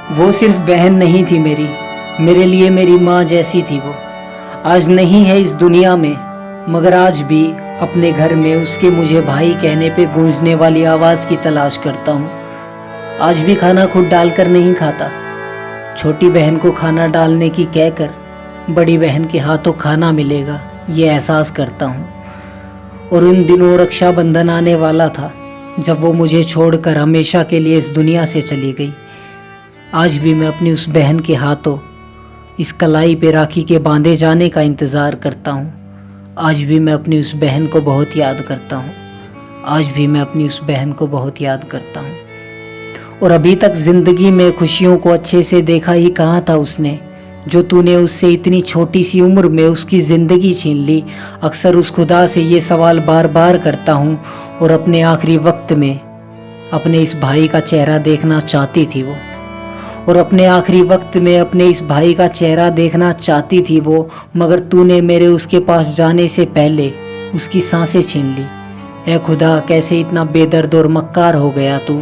वो सिर्फ बहन नहीं थी मेरे लिए मेरी माँ जैसी थी वो। आज नहीं है इस दुनिया में, मगर आज भी अपने घर में उसके मुझे भाई कहने पे गूंजने वाली आवाज़ की तलाश करता हूँ। आज भी खाना खुद डालकर नहीं खाता, छोटी बहन को खाना डालने की कहकर बड़ी बहन के हाथों खाना मिलेगा ये एहसास करता हूँ। और उन दिनों रक्षाबंधन आने वाला था जब वो मुझे छोड़कर हमेशा के लिए इस दुनिया से चली गई। आज भी मैं अपनी उस बहन के हाथों इस कलाई पे राखी के बांधे जाने का इंतज़ार करता हूँ। आज भी मैं अपनी उस बहन को बहुत याद करता हूँ। आज भी मैं अपनी उस बहन को बहुत याद करता हूँ। और अभी तक ज़िंदगी में खुशियों को अच्छे से देखा ही कहाँ था उसने, जो तूने उससे इतनी छोटी सी उम्र में उसकी ज़िंदगी छीन ली। अक्सर उस खुदा से ये सवाल बार बार करता हूँ और अपने आखिरी वक्त में अपने इस भाई का चेहरा देखना चाहती थी वो। और अपने आखिरी वक्त में अपने इस भाई का चेहरा देखना चाहती थी वो, मगर तूने मेरे उसके पास जाने से पहले उसकी सांसें छीन ली। ऐ खुदा, कैसे इतना बेदर्द और मक्कार हो गया तू।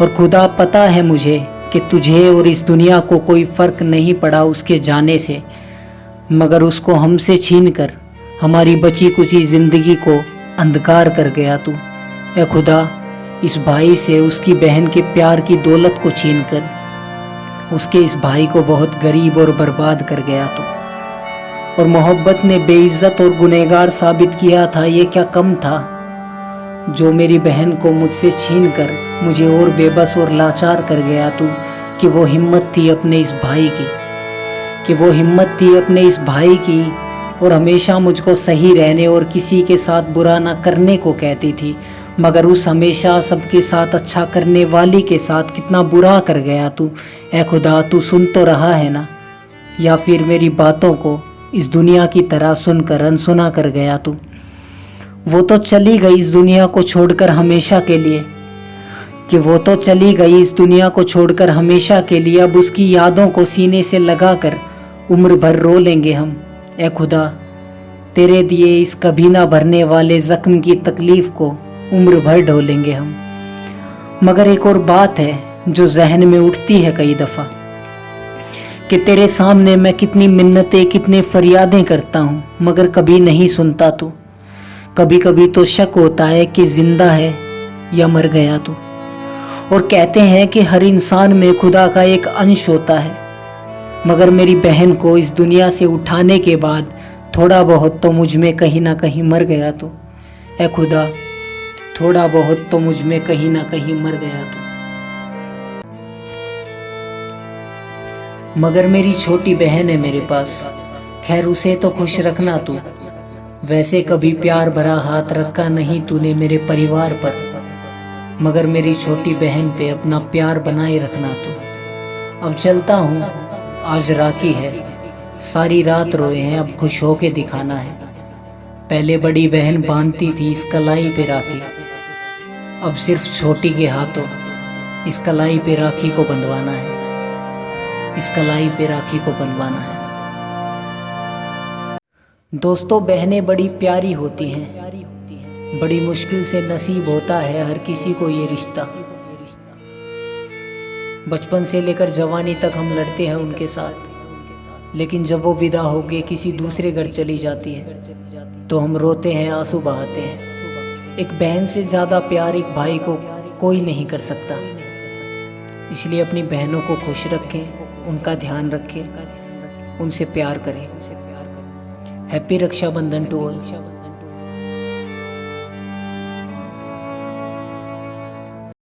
और खुदा, पता है मुझे कि तुझे और इस दुनिया को कोई फ़र्क नहीं पड़ा उसके जाने से, मगर उसको हमसे छीन कर हमारी बची कुची ज़िंदगी को अंधकार कर गया तू। ऐ खुदा, इस भाई से उसकी बहन के प्यार की दौलत को छीन कर उसके इस भाई को बहुत गरीब और बर्बाद कर गया तू। और मोहब्बत ने बेइज्जत और गुनहगार साबित किया था, ये क्या कम था जो मेरी बहन को मुझसे छीन कर मुझे और बेबस और लाचार कर गया तू। कि वो हिम्मत थी अपने इस भाई की, कि वो हिम्मत थी अपने इस भाई की, और हमेशा मुझको सही रहने और किसी के साथ बुरा ना करने को कहती थी, मगर उस हमेशा सबके साथ अच्छा करने वाली के साथ कितना बुरा कर गया तू। ऐ खुदा, तू सुन तो रहा है ना, या फिर मेरी बातों को इस दुनिया की तरह सुनकर अनसुना कर गया तू। वो तो चली गई इस दुनिया को छोड़कर हमेशा के लिए, कि वो तो चली गई इस दुनिया को छोड़कर हमेशा के लिए। अब उसकी यादों को सीने से लगाकर उम्र भर रो लेंगे हम। ऐ खुदा, तेरे दिए इस कभी ना भरने वाले ज़ख्म की तकलीफ़ को उम्र भर ढोलेंगे हम। मगर एक और बात है जो जहन में उठती है कई दफ़ा, कि तेरे सामने मैं कितनी मिन्नतें कितने फरियादें करता हूँ, मगर कभी नहीं सुनता तू। कभी कभी तो शक होता है कि ज़िंदा है या मर गया तू। और कहते हैं कि हर इंसान में खुदा का एक अंश होता है, मगर मेरी बहन को इस दुनिया से उठाने के बाद थोड़ा बहुत तो मुझ में कहीं ना कहीं मर गया तू। ऐ खुदा, थोड़ा बहुत तो मुझ में कहीं ना कहीं मर गया तू। मगर मेरी छोटी बहन है मेरे पास, खैर उसे तो खुश रखना तू। वैसे कभी प्यार भरा हाथ रखा नहीं तूने मेरे परिवार पर, मगर मेरी छोटी बहन पे अपना प्यार बनाए रखना तू। अब चलता हूँ, आज राखी है, सारी रात रोए हैं, अब खुश होके दिखाना है। पहले बड़ी बहन बांधती थी इस कलाई पे राखी, अब सिर्फ छोटी के हाथों इस कलाई पे राखी को बंधवाना है, इस कलाई पे राखी को बंधवाना है। दोस्तों, बहनें बड़ी प्यारी होती हैं, बड़ी मुश्किल से नसीब होता है हर किसी को ये रिश्ता। बचपन से लेकर जवानी तक हम लड़ते हैं उनके साथ, लेकिन जब वो विदा होके किसी दूसरे घर चली जाती है तो हम रोते हैं, आंसू बहाते हैं। एक बहन से ज़्यादा प्यार एक भाई को कोई नहीं कर सकता। इसलिए अपनी बहनों को खुश रखें, उनका ध्यान रखें, उनसे प्यार करें। Happy Rakshabandhan to all.